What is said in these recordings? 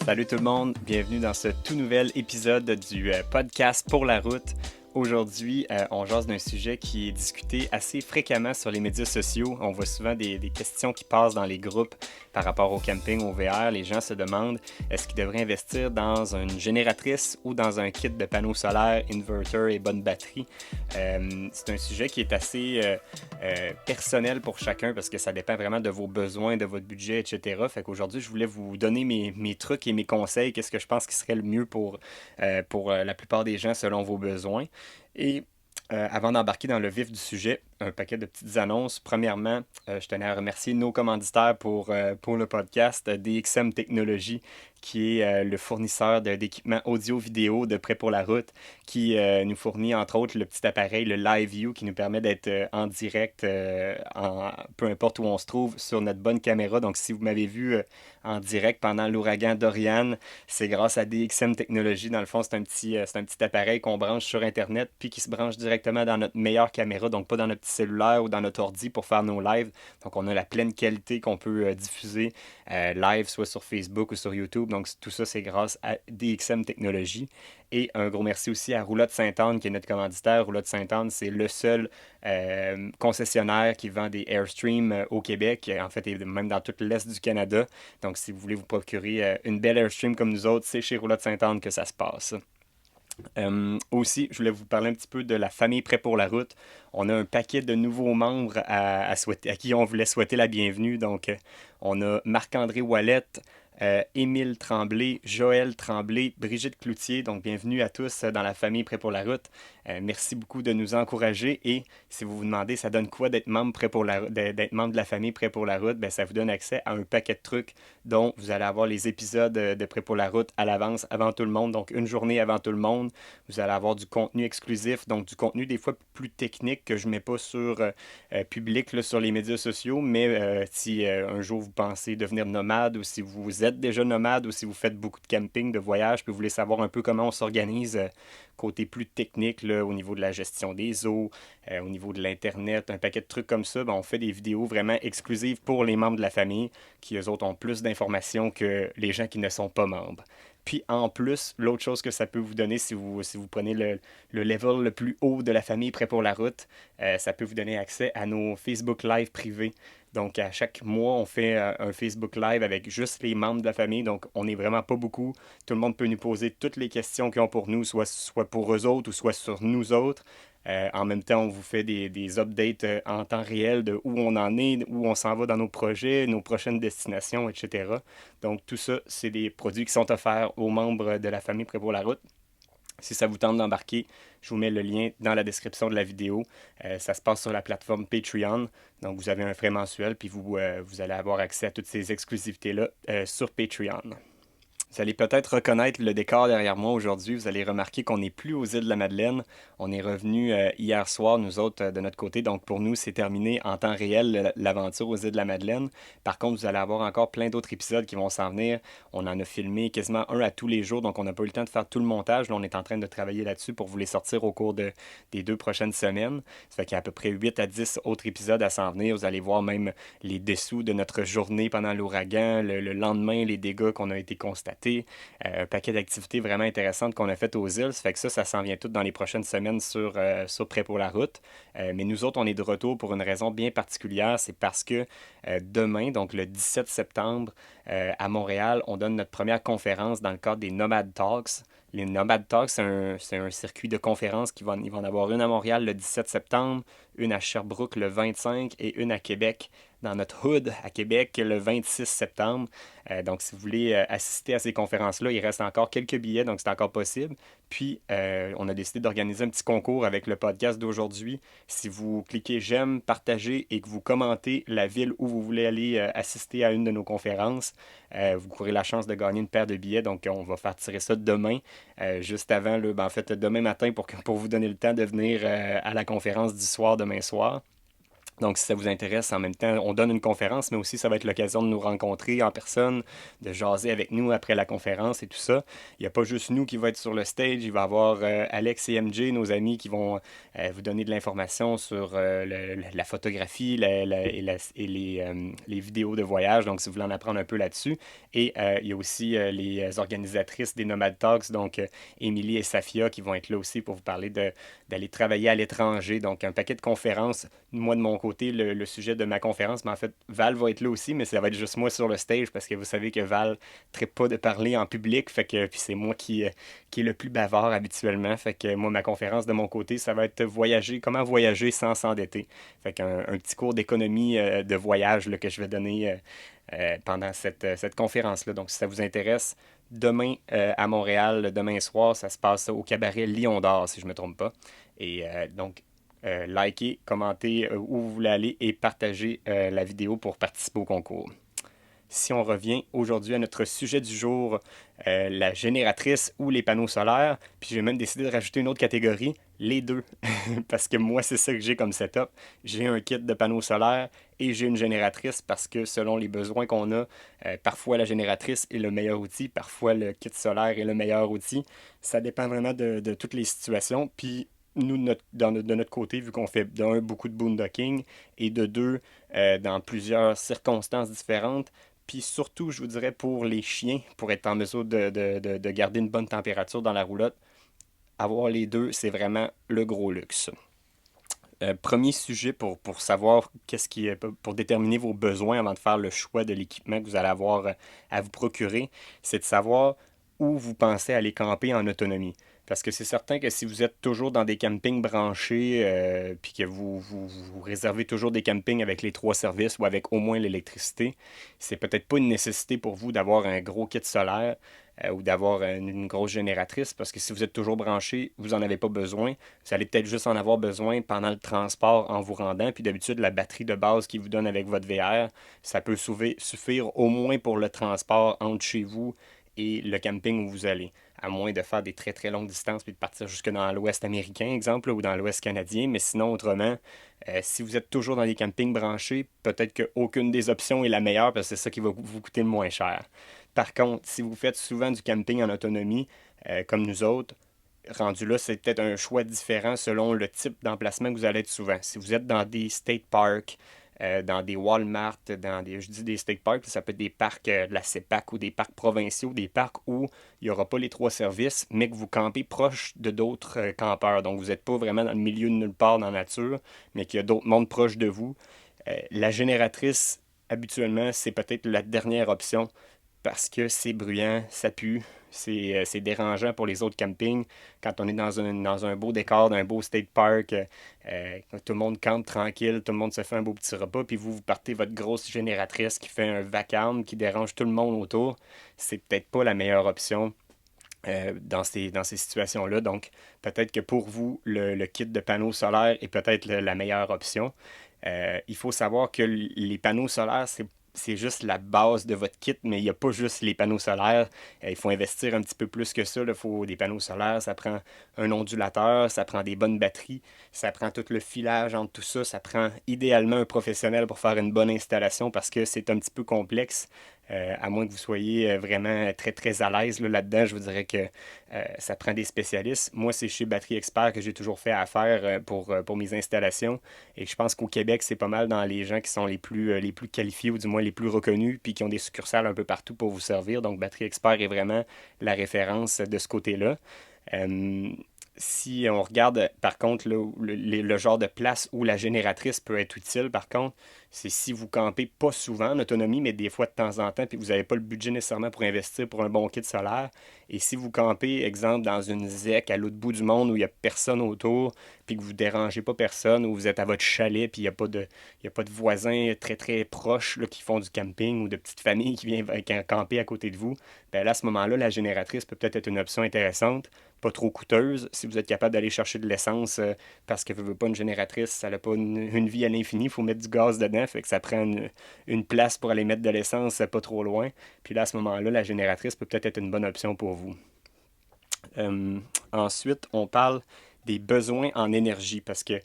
Salut tout le monde, bienvenue dans ce tout nouvel épisode du podcast Pour la route. Aujourd'hui, on jase d'un sujet qui est discuté assez fréquemment sur les médias sociaux. On voit souvent des questions qui passent dans les groupes par rapport au camping, au VR. Les gens se demandent est-ce qu'ils devraient investir dans une génératrice ou dans un kit de panneaux solaires, inverter et bonne batterie. C'est un sujet qui est assez personnel pour chacun parce que ça dépend vraiment de vos besoins, de votre budget, etc. Fait qu'aujourd'hui, je voulais vous donner mes trucs et mes conseils, qu'est-ce que je pense qui serait le mieux pour la plupart des gens selon vos besoins. Et avant d'embarquer dans le vif du sujet, un paquet de petites annonces. Premièrement, je tenais à remercier nos commanditaires pour le podcast, DXM Technologies, qui est le fournisseur d'équipements audio-vidéo de Prêt pour la route, qui nous fournit entre autres le petit appareil, le Live View, qui nous permet d'être en direct, peu importe où on se trouve, sur notre bonne caméra. Donc si vous m'avez vu en direct pendant l'ouragan Dorian, c'est grâce à DXM Technologies. Dans le fond, c'est un petit appareil qu'on branche sur Internet, puis qui se branche directement dans notre meilleure caméra, donc pas dans notre petit cellulaire ou dans notre ordi pour faire nos lives. Donc on a la pleine qualité qu'on peut diffuser live, soit sur Facebook ou sur YouTube. Donc tout ça, c'est grâce à DXM Technologies. Et un gros merci aussi à Roulotte Sainte-Anne, qui est notre commanditaire. Roulotte Sainte-Anne, c'est le seul concessionnaire qui vend des Airstream au Québec, en fait, et même dans tout l'Est du Canada. Donc, si vous voulez vous procurer une belle Airstream comme nous autres, c'est chez Roulotte Sainte-Anne que ça se passe. Aussi, je voulais vous parler un petit peu de la famille Prêt pour la route. On a un paquet de nouveaux membres à qui on voulait souhaiter la bienvenue. Donc, on a Marc-André Ouellette, Émile Tremblay, Joël Tremblay, Brigitte Cloutier. Donc, bienvenue à tous dans la famille Prêt pour la route. Merci beaucoup de nous encourager. Et si vous vous demandez, ça donne quoi d'être membre, d'être membre de la famille Prêt pour la route? Ben, ça vous donne accès à un paquet de trucs dont vous allez avoir les épisodes de Prêt pour la route à l'avance, avant tout le monde. Donc, une journée avant tout le monde. Vous allez avoir du contenu exclusif, donc du contenu des fois plus technique que je ne mets pas sur public là, sur les médias sociaux. Mais si un jour vous pensez devenir nomade ou si vous êtes déjà nomade ou si vous faites beaucoup de camping, de voyage, puis vous voulez savoir un peu comment on s'organise côté plus technique là, au niveau de la gestion des eaux, au niveau de l'Internet, un paquet de trucs comme ça, ben, on fait des vidéos vraiment exclusives pour les membres de la famille qui, eux autres, ont plus d'informations que les gens qui ne sont pas membres. Puis en plus, l'autre chose que ça peut vous donner si vous prenez le level le plus haut de la famille Prêt pour la route, ça peut vous donner accès à nos Facebook Live privés. Donc à chaque mois, on fait un Facebook Live avec juste les membres de la famille. Donc on n'est vraiment pas beaucoup. Tout le monde peut nous poser toutes les questions qu'ils ont pour nous, soit pour eux autres ou soit sur nous autres. En même temps, on vous fait des updates en temps réel de où on en est, où on s'en va dans nos projets, nos prochaines destinations, etc. Donc tout ça, c'est des produits qui sont offerts aux membres de la famille Prêt pour la route. Si ça vous tente d'embarquer, je vous mets le lien dans la description de la vidéo. Ça se passe sur la plateforme Patreon. Donc vous avez un frais mensuel, puis vous allez avoir accès à toutes ces exclusivités-là sur Patreon. Vous allez peut-être reconnaître le décor derrière moi aujourd'hui. Vous allez remarquer qu'on n'est plus aux îles de la Madeleine. On est revenu hier soir, nous autres, de notre côté. Donc, pour nous, c'est terminé en temps réel l'aventure aux îles de la Madeleine. Par contre, vous allez avoir encore plein d'autres épisodes qui vont s'en venir. On en a filmé quasiment un à tous les jours. Donc, on n'a pas eu le temps de faire tout le montage. Là, on est en train de travailler là-dessus pour vous les sortir au cours des 2 prochaines semaines. Ça fait qu'il y a à peu près 8 à 10 autres épisodes à s'en venir. Vous allez voir même les dessous de notre journée pendant l'ouragan, le lendemain, les dégâts qu'on a été constatés. Un paquet d'activités vraiment intéressantes qu'on a faites aux îles. Ça fait que ça s'en vient tout dans les prochaines semaines sur Prêt pour la route. Mais nous autres, on est de retour pour une raison bien particulière. C'est parce que demain, donc le 17 septembre, à Montréal, on donne notre première conférence dans le cadre des Nomad Talks. Les Nomad Talks, c'est un circuit de conférences il va en avoir une à Montréal le 17 septembre, une à Sherbrooke le 25 et une à Québec, dans notre hood à Québec, le 26 septembre. Donc, si vous voulez assister à ces conférences-là, il reste encore quelques billets, donc c'est encore possible. Puis, on a décidé d'organiser un petit concours avec le podcast d'aujourd'hui. Si vous cliquez j'aime, partagez et que vous commentez la ville où vous voulez aller assister à une de nos conférences, vous courez la chance de gagner une paire de billets. Donc, on va faire tirer ça demain, juste avant, en fait, demain matin pour vous donner le temps de venir à la conférence du soir, demain soir. Donc, si ça vous intéresse, en même temps, on donne une conférence, mais aussi ça va être l'occasion de nous rencontrer en personne, de jaser avec nous après la conférence et tout ça. Il n'y a pas juste nous qui va être sur le stage, il va y avoir Alex et MJ, nos amis, qui vont vous donner de l'information sur la photographie et les vidéos de voyage, donc si vous voulez en apprendre un peu là-dessus. Et il y a aussi les organisatrices des Nomad Talks, donc Émilie et Safia, qui vont être là aussi pour vous parler d'aller travailler à l'étranger, donc un paquet de conférences. Moi, de mon côté, le sujet de ma conférence, mais en fait, Val va être là aussi, mais ça va être juste moi sur le stage parce que vous savez que Val ne traite pas de parler en public, fait que puis c'est moi qui est le plus bavard habituellement. Fait que moi, ma conférence de mon côté, ça va être voyager, comment voyager sans s'endetter. Fait qu'un un petit cours d'économie de voyage là, que je vais donner pendant cette conférence-là. Donc, si ça vous intéresse, demain à Montréal, demain soir, ça se passe au cabaret Lion d'Or, si je ne me trompe pas. Et donc, likez, commentez où vous voulez aller et partagez la vidéo pour participer au concours. Si on revient aujourd'hui à notre sujet du jour, la génératrice ou les panneaux solaires, puis j'ai même décidé de rajouter une autre catégorie, les deux, parce que moi c'est ça que j'ai comme setup. J'ai un kit de panneaux solaires et j'ai une génératrice parce que selon les besoins qu'on a, parfois la génératrice est le meilleur outil, parfois le kit solaire est le meilleur outil. Ça dépend vraiment de toutes les situations. Puis nous, de notre côté, vu qu'on fait d'un, beaucoup de boondocking et de deux, dans plusieurs circonstances différentes, puis surtout, je vous dirais pour les chiens, pour être en mesure de garder une bonne température dans la roulotte, avoir les deux, c'est vraiment le gros luxe. Premier sujet pour savoir qu'est-ce qui est, pour déterminer vos besoins avant de faire le choix de l'équipement que vous allez avoir à vous procurer, c'est de savoir où vous pensez aller camper en autonomie. Parce que c'est certain que si vous êtes toujours dans des campings branchés, puis que vous réservez toujours des campings avec les trois services ou avec au moins l'électricité, c'est peut-être pas une nécessité pour vous d'avoir un gros kit solaire ou d'avoir une grosse génératrice, parce que si vous êtes toujours branché, vous n'en avez pas besoin. Vous allez peut-être juste en avoir besoin pendant le transport en vous rendant. Puis d'habitude, la batterie de base qu'ils vous donne avec votre VR, ça peut suffire au moins pour le transport entre chez vous et le camping où vous allez. À moins de faire des très très longues distances puis de partir jusque dans l'Ouest américain, exemple, ou dans l'Ouest canadien. Mais sinon, autrement, si vous êtes toujours dans des campings branchés, peut-être qu'aucune des options est la meilleure parce que c'est ça qui va vous coûter le moins cher. Par contre, si vous faites souvent du camping en autonomie, comme nous autres, rendu là, c'est peut-être un choix différent selon le type d'emplacement que vous allez être souvent. Si vous êtes dans des state parks, dans des Walmart, je dis des state parks, ça peut être des parcs de la CEPAC ou des parcs provinciaux, des parcs où il n'y aura pas les trois services, mais que vous campez proche de d'autres campeurs. Donc, vous n'êtes pas vraiment dans le milieu de nulle part dans la nature, mais qu'il y a d'autres mondes proches de vous. La génératrice, habituellement, c'est peut-être la dernière option parce que c'est bruyant, ça pue, c'est dérangeant pour les autres campings. Quand on est dans un beau décor, dans un beau state park, tout le monde campe tranquille, tout le monde se fait un beau petit repas, puis vous partez votre grosse génératrice qui fait un vacarme, qui dérange tout le monde autour. C'est peut-être pas la meilleure option dans ces situations-là. Donc, peut-être que pour vous, le kit de panneaux solaires est peut-être la meilleure option. Il faut savoir que les panneaux solaires, c'est juste la base de votre kit, mais il n'y a pas juste les panneaux solaires. Il faut investir un petit peu plus que ça. Il faut des panneaux solaires, ça prend un ondulateur, ça prend des bonnes batteries, ça prend tout le filage entre tout ça. Ça prend idéalement un professionnel pour faire une bonne installation parce que c'est un petit peu complexe. À moins que vous soyez vraiment très très à l'aise là-dedans, je vous dirais que ça prend des spécialistes. Moi, c'est chez Batterie Expert que j'ai toujours fait affaire pour mes installations. Et je pense qu'au Québec, c'est pas mal dans les gens qui sont les plus qualifiés ou du moins les plus reconnus, puis qui ont des succursales un peu partout pour vous servir. Donc, Batterie Expert est vraiment la référence de ce côté-là. Euh, Si on regarde, par contre, là, le genre de place où la génératrice peut être utile, par contre, c'est si vous campez pas souvent en autonomie, mais des fois de temps en temps, puis vous n'avez pas le budget nécessairement pour investir pour un bon kit solaire. Et si vous campez, exemple, dans une ZEC à l'autre bout du monde où il n'y a personne autour, puis que vous ne dérangez pas personne, ou vous êtes à votre chalet, puis il y a pas de voisins très très proches là, qui font du camping ou de petites familles qui viennent camper à côté de vous, ben là, à ce moment-là, la génératrice peut peut-être être une option intéressante, pas trop coûteuse. Si vous êtes capable d'aller chercher de l'essence, parce que vous ne voulez pas une génératrice, ça n'a pas une vie à l'infini, il faut mettre du gaz dedans, fait que ça prend une place pour aller mettre de l'essence pas trop loin. Puis là, à ce moment-là, la génératrice peut peut-être être une bonne option pour vous. Ensuite, on parle des besoins en énergie parce que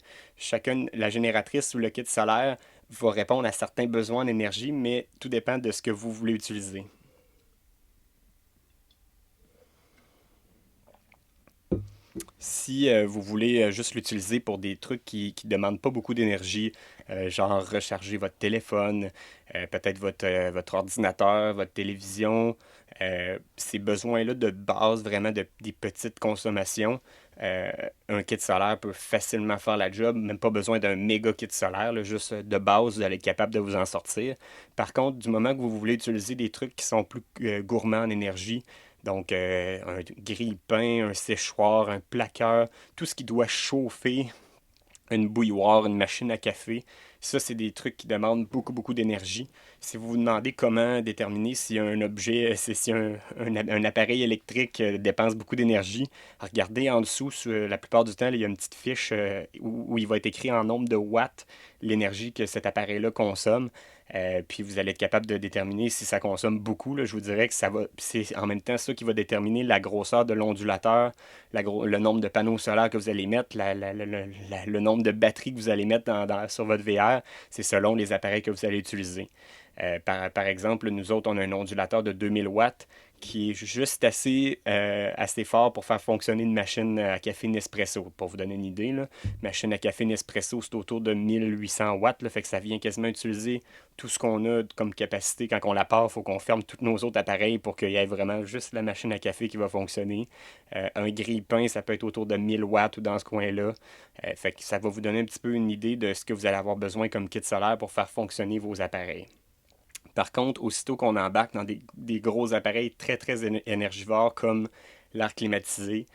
la génératrice ou le kit solaire va répondre à certains besoins en énergie, mais tout dépend de ce que vous voulez utiliser. Si vous voulez juste l'utiliser pour des trucs qui ne demandent pas beaucoup d'énergie, genre recharger votre téléphone, peut-être votre ordinateur, votre télévision, ces besoins-là de base, vraiment des petites consommations, euh, un kit solaire peut facilement faire la job, même pas besoin d'un méga kit solaire, là, juste de base, vous allez être capable de vous en sortir. Par contre, du moment que vous voulez utiliser des trucs qui sont plus gourmands en énergie, donc, un grille-pain, un séchoir, un plaqueur, tout ce qui doit chauffer, une bouilloire, une machine à café, ça, c'est des trucs qui demandent beaucoup, beaucoup d'énergie. Si vous vous demandez comment déterminer si un objet, si un appareil électrique dépense beaucoup d'énergie, regardez en dessous, la plupart du temps, il y a une petite fiche où il va être écrit en nombre de watts l'énergie que cet appareil-là consomme. Puis vous allez être capable de déterminer si ça consomme beaucoup. Là, je vous dirais que c'est en même temps ça qui va déterminer la grosseur de l'ondulateur, le nombre de panneaux solaires que vous allez mettre, le nombre de batteries que vous allez mettre sur votre VR. C'est selon les appareils que vous allez utiliser. Par exemple, nous autres, on a un ondulateur de 2000 watts qui est juste assez fort pour faire fonctionner une machine à café Nespresso. Pour vous donner une idée, là, machine à café Nespresso, c'est autour de 1800 watts, là, fait que ça vient quasiment utiliser tout ce qu'on a comme capacité. Quand on la part, il faut qu'on ferme tous nos autres appareils pour qu'il y ait vraiment juste la machine à café qui va fonctionner. Un grille-pain, ça peut être autour de 1000 watts ou dans ce coin-là. Fait que ça va vous donner un petit peu une idée de ce que vous allez avoir besoin comme kit solaire pour faire fonctionner vos appareils. Par contre, aussitôt qu'on embarque dans des gros appareils très, très énergivores comme l'air climatisé,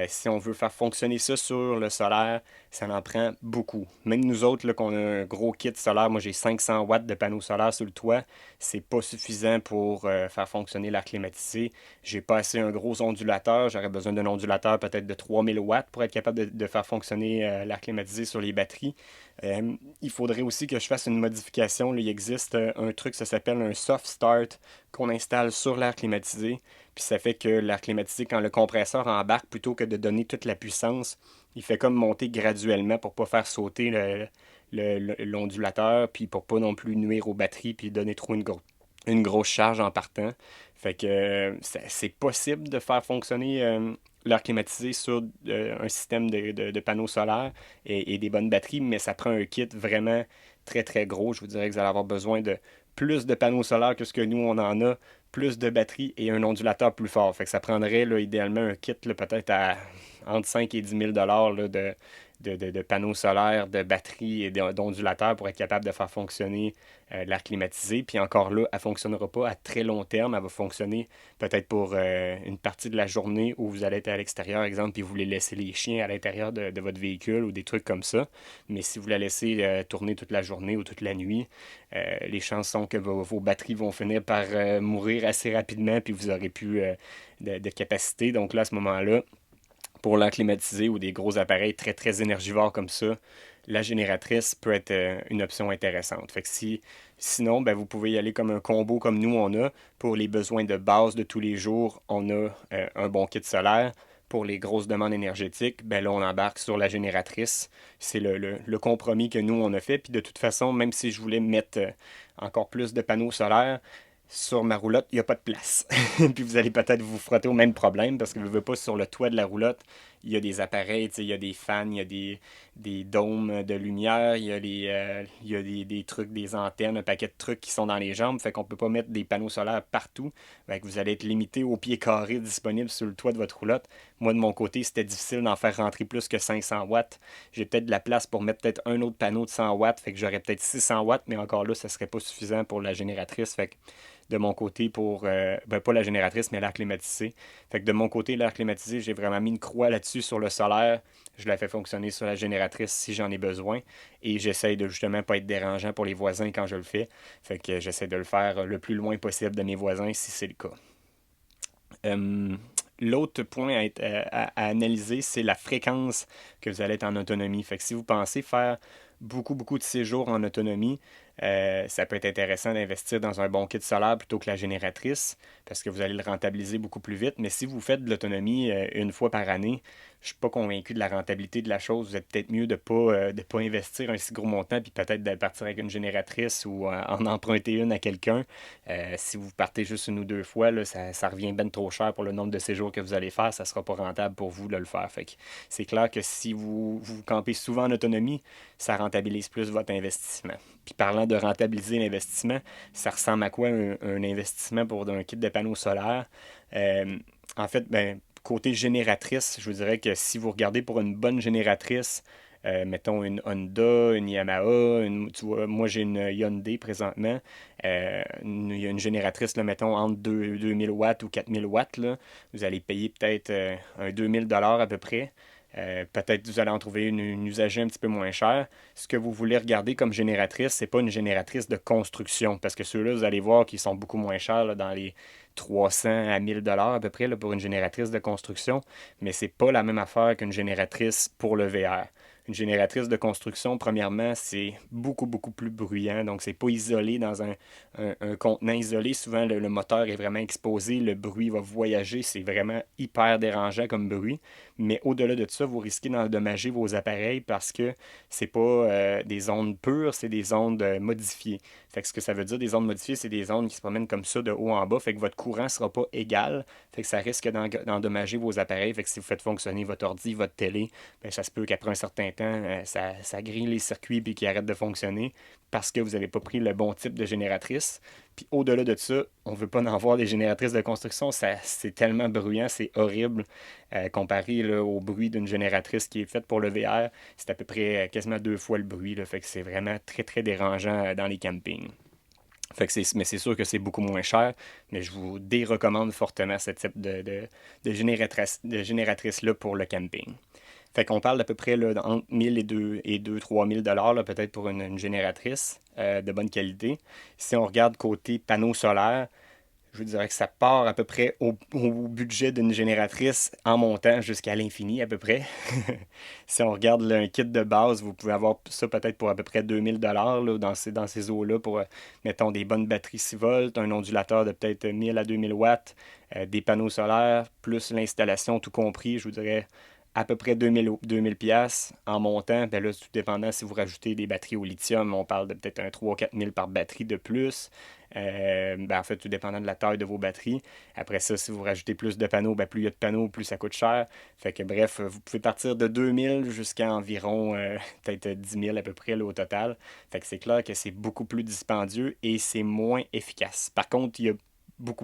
si on veut faire fonctionner ça sur le solaire, ça en prend beaucoup. Même nous autres, là, qu'on a un gros kit solaire, moi j'ai 500 watts de panneaux solaires sur le toit, c'est pas suffisant pour faire fonctionner l'air climatisé. J'ai pas assez un gros ondulateur, j'aurais besoin d'un ondulateur peut-être de 3000 watts pour être capable de faire fonctionner l'air climatisé sur les batteries. Il faudrait aussi que je fasse une modification. Là, il existe un truc, ça s'appelle un soft start qu'on installe sur l'air climatisé. Puis ça fait que l'air climatisé, quand le compresseur embarque, plutôt que de donner toute la puissance, il fait comme monter graduellement pour pas faire sauter l'ondulateur, puis pour pas non plus nuire aux batteries, puis donner trop une grosse charge en partant. Fait que c'est possible de faire fonctionner l'air climatisé sur un système de panneaux solaires et des bonnes batteries, mais ça prend un kit vraiment très très gros. Je vous dirais que vous allez avoir besoin de plus de panneaux solaires que ce que nous on en a, plus de batteries et un ondulateur plus fort. Fait que ça prendrait là, idéalement un kit peut-être à entre 5 et 10 000 là, de panneaux solaires, de batteries et d'ondulateurs pour être capable de faire fonctionner l'air climatisé. Puis encore là, elle ne fonctionnera pas à très long terme. Elle va fonctionner peut-être pour une partie de la journée où vous allez être à l'extérieur, exemple, puis vous voulez laisser les chiens à l'intérieur de votre véhicule ou des trucs comme ça. Mais si vous la laissez tourner toute la journée ou toute la nuit, les chances sont que vos batteries vont finir par mourir assez rapidement, puis vous aurez plus de capacité. Donc là, à ce moment-là, pour l'air climatisé ou des gros appareils très très énergivores comme ça, la génératrice peut être une option intéressante. Fait que sinon, ben, vous pouvez y aller comme un combo comme nous on a. Pour les besoins de base de tous les jours, on a un bon kit solaire. Pour les grosses demandes énergétiques, ben là, on embarque sur la génératrice. C'est le compromis que nous, on a fait. Puis de toute façon, même si je voulais mettre encore plus de panneaux solaires, sur ma roulotte, il n'y a pas de place. Puis vous allez peut-être vous frotter au même problème parce que vous ne voulez pas sur le toit de la roulotte, il y a des appareils, il y a des fans, il y a des dômes de lumière, il y a des trucs, des antennes, un paquet de trucs qui sont dans les jambes, fait qu'on ne peut pas mettre des panneaux solaires partout. Fait que vous allez être limité au pied carré disponible sur le toit de votre roulotte. Moi, de mon côté, c'était difficile d'en faire rentrer plus que 500 watts. J'ai peut-être de la place pour mettre peut-être un autre panneau de 100 watts, fait que j'aurais peut-être 600 watts, mais encore là, ça serait pas suffisant pour la génératrice. Fait que de mon côté pour, pas la génératrice, mais l'air climatisé. Fait que de mon côté, l'air climatisé, j'ai vraiment mis une croix là-dessus sur le solaire. Je la fais fonctionner sur la génératrice si j'en ai besoin. Et j'essaye de justement pas être dérangeant pour les voisins quand je le fais. Fait que j'essaie de le faire le plus loin possible de mes voisins si c'est le cas. Euh, L'autre point à analyser, c'est la fréquence que vous allez être en autonomie. Fait que si vous pensez faire beaucoup, beaucoup de séjours en autonomie, ça peut être intéressant d'investir dans un bon kit solaire plutôt que la génératrice parce que vous allez le rentabiliser beaucoup plus vite. Mais si vous faites de l'autonomie une fois par année, je ne suis pas convaincu de la rentabilité de la chose. Vous êtes peut-être mieux de pas investir un si gros montant puis peut-être de partir avec une génératrice ou en emprunter une à quelqu'un. Si vous partez juste une ou deux fois, là, ça revient bien trop cher pour le nombre de séjours que vous allez faire. Ça ne sera pas rentable pour vous de le faire. Fait que c'est clair que si vous campez souvent en autonomie, ça rentabilise plus votre investissement. Puis parlant de rentabiliser l'investissement, ça ressemble à quoi un investissement pour un kit de panneaux solaires? En fait, ben, côté génératrice, je vous dirais que si vous regardez pour une bonne génératrice, mettons une Honda, une Yamaha, tu vois, moi j'ai une Hyundai présentement, il y a une génératrice, là, mettons, entre 2000 watts ou 4000 watts, là, vous allez payer peut-être un 2000 $ à peu près. Peut-être vous allez en trouver une usagée un petit peu moins chère. Ce que vous voulez regarder comme génératrice, c'est pas une génératrice de construction, parce que ceux-là, vous allez voir qu'ils sont beaucoup moins chers là, dans les 300 à 1000 $ à peu près là, pour une génératrice de construction, mais c'est pas la même affaire qu'une génératrice pour le VR. Une génératrice de construction, premièrement, c'est beaucoup, beaucoup plus bruyant. Donc, c'est pas isolé dans un contenant isolé. Souvent, le moteur est vraiment exposé. Le bruit va voyager. C'est vraiment hyper dérangeant comme bruit. Mais au-delà de ça, vous risquez d'endommager vos appareils parce que c'est pas des ondes pures, c'est des ondes modifiées. Fait que ce que ça veut dire, des ondes modifiées, c'est des ondes qui se promènent comme ça de haut en bas. Fait que votre courant ne sera pas égal. Fait que ça risque d'endommager vos appareils. Fait que si vous faites fonctionner votre ordi, votre télé, ben, ça se peut qu'après un certain temps, ça grille les circuits et qu'ils arrêtent de fonctionner parce que vous n'avez pas pris le bon type de génératrice. Puis au-delà de ça, on ne veut pas en voir des génératrices de construction. C'est tellement bruyant, c'est horrible. Comparé là, au bruit d'une génératrice qui est faite pour le VR, c'est à peu près quasiment 2 fois le bruit. Là, fait que c'est vraiment très très dérangeant dans les campings. Fait que mais c'est sûr que c'est beaucoup moins cher, mais je vous dérecommande fortement ce type de génératrice-là pour le camping. Fait qu'on parle d'à peu près là, entre 1000 et 3000 $ là, peut-être pour une génératrice de bonne qualité. Si on regarde côté panneaux solaires, je vous dirais que ça part à peu près au budget d'une génératrice en montant jusqu'à l'infini à peu près. Si on regarde là, un kit de base, vous pouvez avoir ça peut-être pour à peu près 2000 $ là, dans ces eaux-là pour, mettons, des bonnes batteries 6 volts, un ondulateur de peut-être 1000 à 2000 watts, des panneaux solaires, plus l'installation tout compris, je vous dirais à peu près 2000 pièces en montant. Ben là, tout dépendant si vous rajoutez des batteries au lithium, on parle de peut-être un 3 4 000 par batterie de plus. Ben en fait, tout dépendant de la taille de vos batteries. Après ça, si vous rajoutez plus de panneaux, ben plus il y a de panneaux, plus ça coûte cher. Fait que bref, vous pouvez partir de 2000 jusqu'à environ peut-être 10 000 à peu près là, au total. Fait que c'est clair que c'est beaucoup plus dispendieux et c'est moins efficace. Par contre, il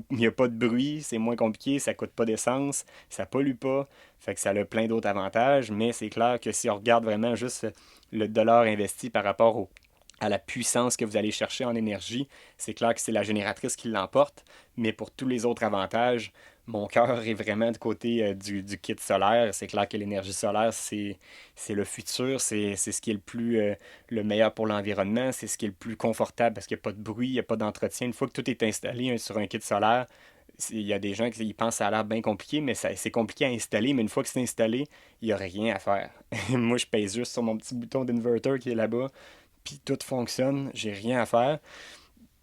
n'y a pas de bruit, c'est moins compliqué, ça coûte pas d'essence, ça pollue pas, fait que ça a plein d'autres avantages, mais c'est clair que si on regarde vraiment juste le dollar investi par rapport à la puissance que vous allez chercher en énergie, c'est clair que c'est la génératrice qui l'emporte, mais pour tous les autres avantages, mon cœur est vraiment du côté du kit solaire. C'est clair que l'énergie solaire, c'est le futur, c'est ce qui est le meilleur pour l'environnement, c'est ce qui est le plus confortable parce qu'il n'y a pas de bruit, il n'y a pas d'entretien. Une fois que tout est installé sur un kit solaire, il y a des gens qui pensent que ça a l'air bien compliqué, mais c'est compliqué à installer. Mais une fois que c'est installé, il n'y a rien à faire. Moi, je pèse juste sur mon petit bouton d'inverter qui est là-bas, puis tout fonctionne, j'ai rien à faire.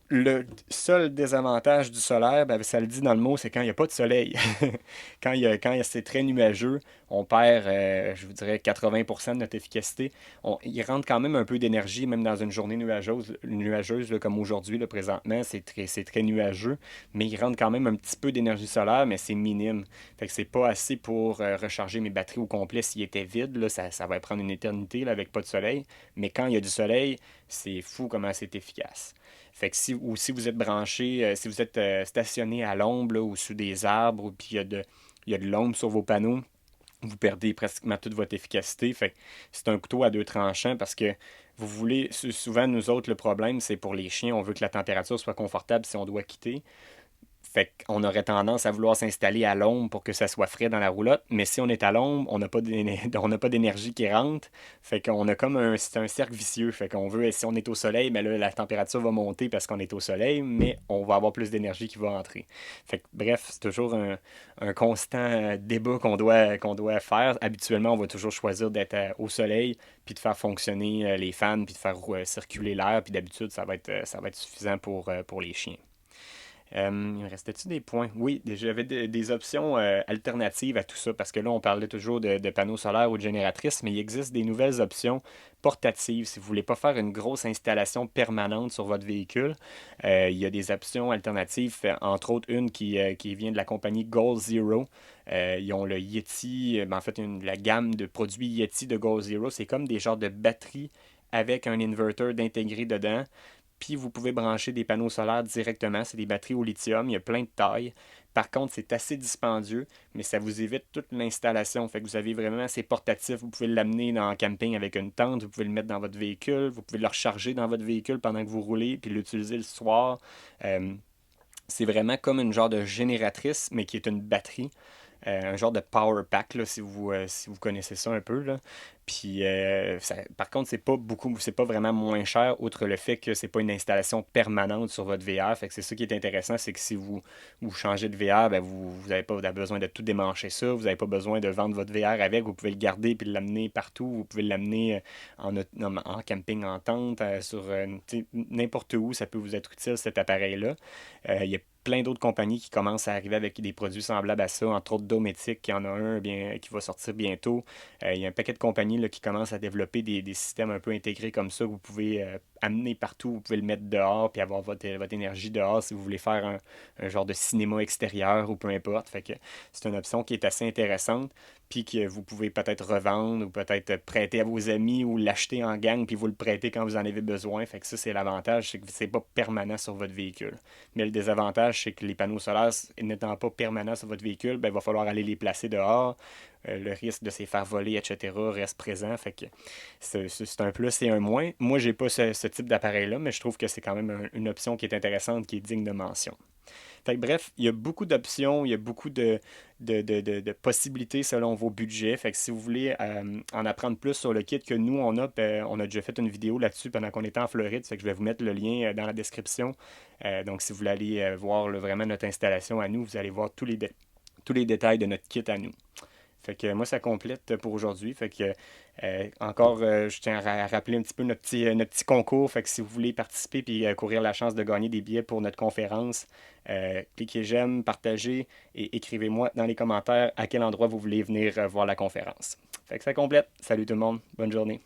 Le seul désavantage du solaire, ben, ça le dit dans le mot, c'est quand il n'y a pas de soleil. C'est très nuageux, on perd, je vous dirais, 80% de notre efficacité. Il rentre quand même un peu d'énergie, même dans une journée nuageuse là, comme aujourd'hui, là, présentement, c'est très nuageux, mais il rentre quand même un petit peu d'énergie solaire, mais c'est minime. Fait que c'est pas assez pour recharger mes batteries au complet s'ils étaient vides. Là, ça va prendre une éternité là, avec pas de soleil. Mais quand il y a du soleil, c'est fou comment c'est efficace. Fait que si vous êtes branché, si vous êtes stationné à l'ombre là, ou sous des arbres, puis il y a de l'ombre sur vos panneaux, vous perdez pratiquement toute votre efficacité. Fait que c'est un couteau à deux tranchants parce que vous voulez, souvent nous autres, le problème, c'est pour les chiens, on veut que la température soit confortable si on doit quitter. Fait qu'on aurait tendance à vouloir s'installer à l'ombre pour que ça soit frais dans la roulotte. Mais si on est à l'ombre, on n'a pas on n'a pas d'énergie qui rentre. Fait qu'on a comme c'est un cercle vicieux. Fait qu'on veut, si on est au soleil, mais là, la température va monter parce qu'on est au soleil, mais on va avoir plus d'énergie qui va entrer. Fait que, bref, c'est toujours un constant débat qu'on doit faire. Habituellement, on va toujours choisir d'être au soleil, puis de faire fonctionner les fans, puis de faire circuler l'air. Puis d'habitude, ça va être suffisant pour les chiens. Il me restait-tu des points? Oui, j'avais des options alternatives à tout ça, parce que là, on parlait toujours de panneaux solaires ou de génératrices, mais il existe des nouvelles options portatives. Si vous ne voulez pas faire une grosse installation permanente sur votre véhicule, il y a des options alternatives, entre autres une qui vient de la compagnie Goal Zero. Ils ont le Yeti, en fait, la gamme de produits Yeti de Goal Zero, c'est comme des genres de batteries avec un inverter d'intégrer dedans. Puis vous pouvez brancher des panneaux solaires directement. C'est des batteries au lithium. Il y a plein de tailles. Par contre, c'est assez dispendieux, mais ça vous évite toute l'installation. Fait que vous avez vraiment, c'est portatif. Vous pouvez l'amener en camping avec une tente. Vous pouvez le mettre dans votre véhicule. Vous pouvez le recharger dans votre véhicule pendant que vous roulez, puis l'utiliser le soir. Euh, c'est vraiment comme une genre de génératrice, mais qui est une batterie. Un genre de power pack, là, si vous connaissez ça un peu. Là. Puis, par contre, c'est pas vraiment moins cher, outre le fait que c'est pas une installation permanente sur votre VR. Fait que c'est ça qui est intéressant, c'est que si vous changez de VR, ben vous n'avez pas besoin de tout démancher ça. Vous n'avez pas besoin de vendre votre VR avec. Vous pouvez le garder puis l'amener partout. Vous pouvez l'amener en camping, en tente, n'importe où. Ça peut vous être utile, cet appareil-là. Il y a plein d'autres compagnies qui commencent à arriver avec des produits semblables à ça, entre autres Dometic, qui en a un qui va sortir bientôt. Il y a un paquet de compagnies là, qui commencent à développer des systèmes un peu intégrés comme ça que vous pouvez amener partout, vous pouvez le mettre dehors puis avoir votre énergie dehors si vous voulez faire un genre de cinéma extérieur ou peu importe. Fait que c'est une option qui est assez intéressante puis que vous pouvez peut-être revendre ou peut-être prêter à vos amis ou l'acheter en gang puis vous le prêter quand vous en avez besoin. Fait que ça, c'est l'avantage, c'est que c'est pas permanent sur votre véhicule. Mais le désavantage, c'est que les panneaux solaires, n'étant pas permanents sur votre véhicule, ben, il va falloir aller les placer dehors. Le risque de se faire voler, etc., reste présent. Fait que c'est un plus et un moins. Moi, j'ai pas ce type d'appareil-là, mais je trouve que c'est quand même une option qui est intéressante, qui est digne de mention. Fait que, bref, il y a beaucoup d'options, il y a beaucoup de possibilités selon vos budgets. Fait que si vous voulez en apprendre plus sur le kit que nous, on a déjà fait une vidéo là-dessus pendant qu'on était en Floride. Fait que je vais vous mettre le lien dans la description. Donc, si vous voulez aller voir vraiment notre installation à nous, vous allez voir tous les détails de notre kit à nous. Fait que moi, ça complète pour aujourd'hui. Fait que encore, je tiens à rappeler un petit peu notre petit concours. Fait que si vous voulez participer et courir la chance de gagner des billets pour notre conférence, cliquez j'aime, partagez et écrivez-moi dans les commentaires à quel endroit vous voulez venir voir la conférence. Fait que ça complète. Salut tout le monde. Bonne journée.